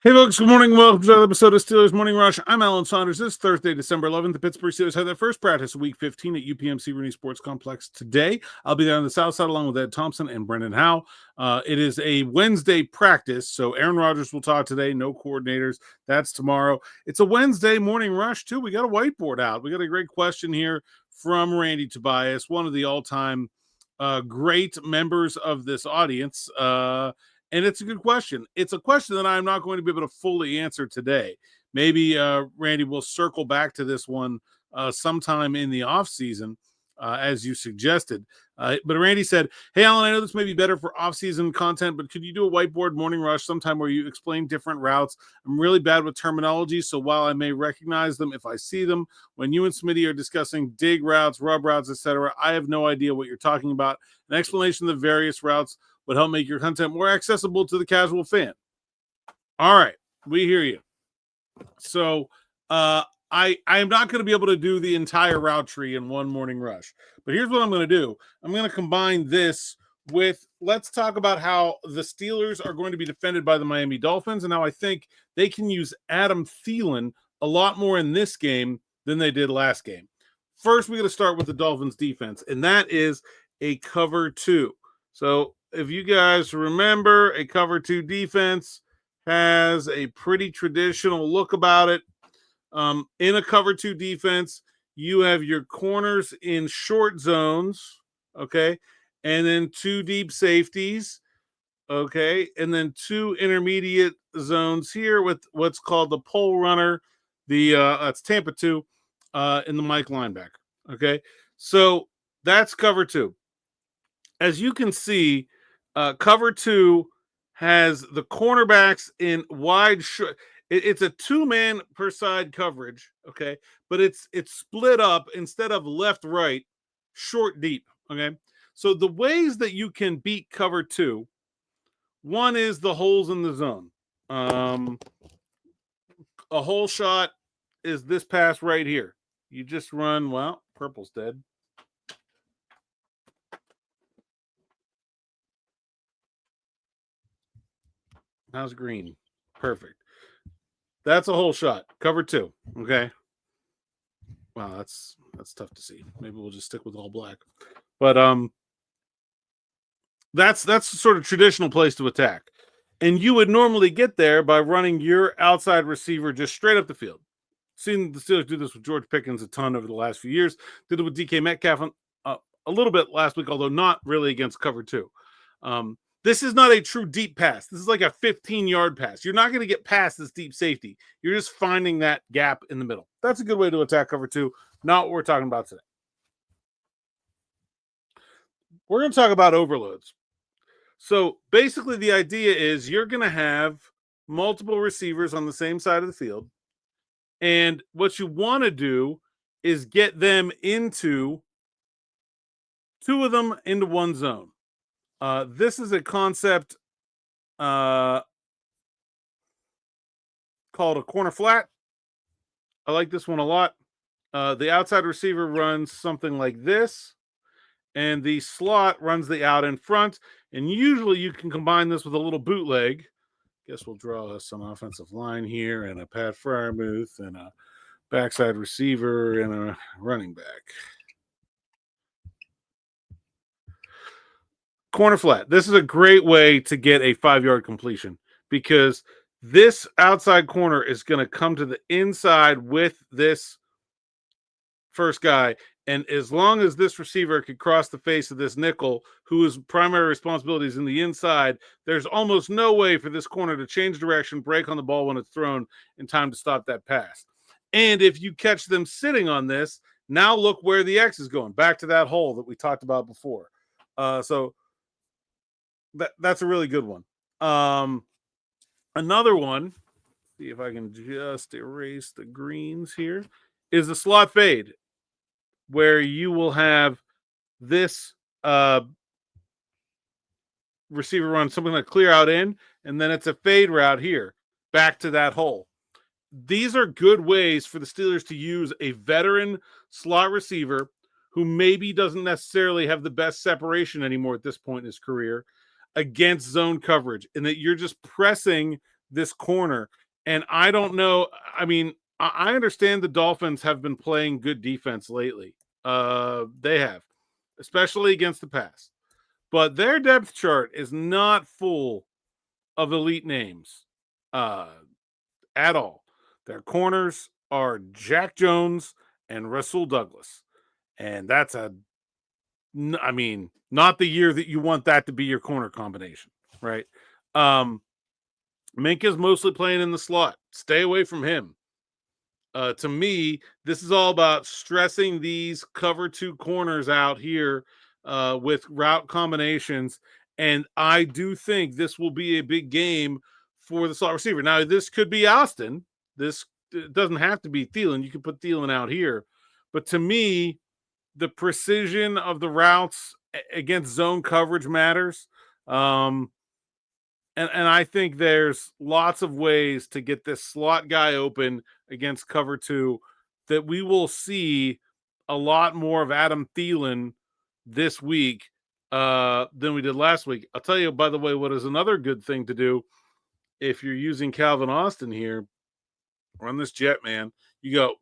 Hey folks, good morning. Welcome to another episode of Steelers Morning Rush. I'm Alan Saunders. This is Thursday, December 11th. The Pittsburgh Steelers had their first practice of Week 15 at UPMC Rooney Sports Complex today. I'll be there on the south side along with Ed Thompson and Brendan Howe. It is a Wednesday practice, so Aaron Rodgers will talk today. No coordinators. That's tomorrow. It's a Wednesday morning rush, too. We got a whiteboard out. We got a great question here from Randy Tobias, one of the all-time great members of this audience. And it's a good question. It's a question that I'm not going to be able to fully answer today. Maybe Randy will circle back to this one sometime in the offseason, as you suggested. But Randy said, hey, Alan, I know this may be better for off-season content, but could you do a whiteboard morning rush sometime where you explain different routes? I'm really bad with terminology, so while I may recognize them if I see them, when you and Smitty are discussing dig routes, rub routes, etc., I have no idea what you're talking about. An explanation of the various routes would help make your content more accessible to the casual fan. All right, we hear you. So I am not going to be able to do the entire route tree in one morning rush. But here's what I'm going to do. I'm going to combine this with, let's talk about how the Steelers are going to be defended by the Miami Dolphins and how I think they can use Adam Thielen a lot more in this game than they did last game. First, we're going to start with the Dolphins defense, and that is a cover two. So if you guys remember, a cover two defense has a pretty traditional look about it. In a cover two defense, you have your corners in short zones, okay, and then two deep safeties, okay, and then two intermediate zones here with what's called the pole runner, that's Tampa 2, in the Mike linebacker, okay. So that's cover two. As you can see, cover two has the cornerbacks in wide short. It's a two-man per side coverage, okay? But it's split up instead of left-right, short deep, okay? So the ways that you can beat cover two, one is the holes in the zone. A hole shot is this pass right here. You just run, well, purple's dead. How's green? Perfect. That's a whole shot. Cover two. Okay. Wow, that's tough to see. Maybe we'll just stick with all black. But that's the sort of traditional place to attack. And you would normally get there by running your outside receiver just straight up the field. Seen the Steelers do this with George Pickens a ton over the last few years. Did it with DK Metcalf a little bit last week, although not really against cover two. This is not a true deep pass. This is like a 15-yard pass. You're not going to get past this deep safety. You're just finding that gap in the middle. That's a good way to attack cover two. Not what we're talking about today. We're going to talk about overloads. So basically the idea is you're going to have multiple receivers on the same side of the field. And what you want to do is get them into two of them into one zone. This is a concept called a corner flat. I like this one a lot. The outside receiver runs something like this, and the slot runs the out in front. And usually you can combine this with a little bootleg. Guess we'll draw some offensive line here and a Pat Freiermuth and a backside receiver and a running back. Corner flat. This is a great way to get a 5-yard completion because this outside corner is going to come to the inside with this first guy. And as long as this receiver could cross the face of this nickel, whose primary responsibility is in the inside, there's almost no way for this corner to change direction, break on the ball when it's thrown in time to stop that pass. And if you catch them sitting on this, now look where the X is going, back to that hole that we talked about before. So that's a really good one. Another one, see if I can just erase the greens here, is the slot fade, where you will have this receiver run something like clear out in, and then it's a fade route here, back to that hole. These are good ways for the Steelers to use a veteran slot receiver who maybe doesn't necessarily have the best separation anymore at this point in his career against zone coverage, and that you're just pressing this corner. And I don't know. I mean, I understand the Dolphins have been playing good defense lately. They have, especially against the pass. But their depth chart is not full of elite names at all. Their corners are Jack Jones and Rasul Douglas. And that's not the year that you want that to be your corner combination, right? Minka's mostly playing in the slot. Stay away from him. To me, this is all about stressing these cover two corners out here with route combinations. And I do think this will be a big game for the slot receiver. Now, this could be Austin. This doesn't have to be Thielen. You can put Thielen out here. But to me, the precision of the routes against zone coverage matters. And I think there's lots of ways to get this slot guy open against cover two that we will see a lot more of Adam Thielen this week than we did last week. I'll tell you, by the way, what is another good thing to do if you're using Calvin Austin here, run this jet, man. You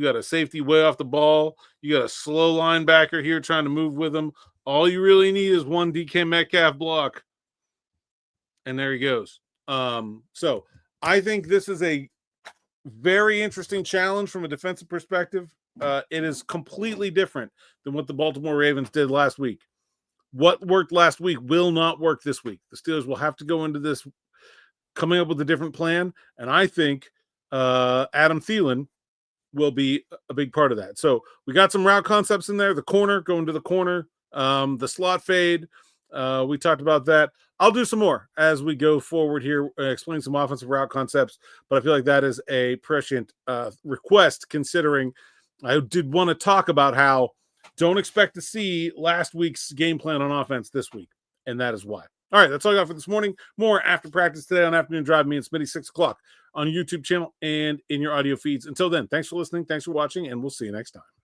got a safety way off the ball. You got a slow linebacker here trying to move with him. All you really need is one DK Metcalf block. And there he goes. So I think this is a very interesting challenge from a defensive perspective. It is completely different than what the Baltimore Ravens did last week. What worked last week will not work this week. The Steelers will have to go into this coming up with a different plan. And I think Adam Thielen will be a big part of that. So we got some route concepts in there. The corner, going to the corner, the slot fade. We talked about that. I'll do some more as we go forward here, explain some offensive route concepts, but I feel like that is a prescient request, considering I did want to talk about how don't expect to see last week's game plan on offense this week, and that is why. All right, that's all I got for this morning. More after practice today on Afternoon Drive. Me and Smitty, 6 o'clock on YouTube channel and in your audio feeds. Until then, thanks for listening, thanks for watching, and we'll see you next time.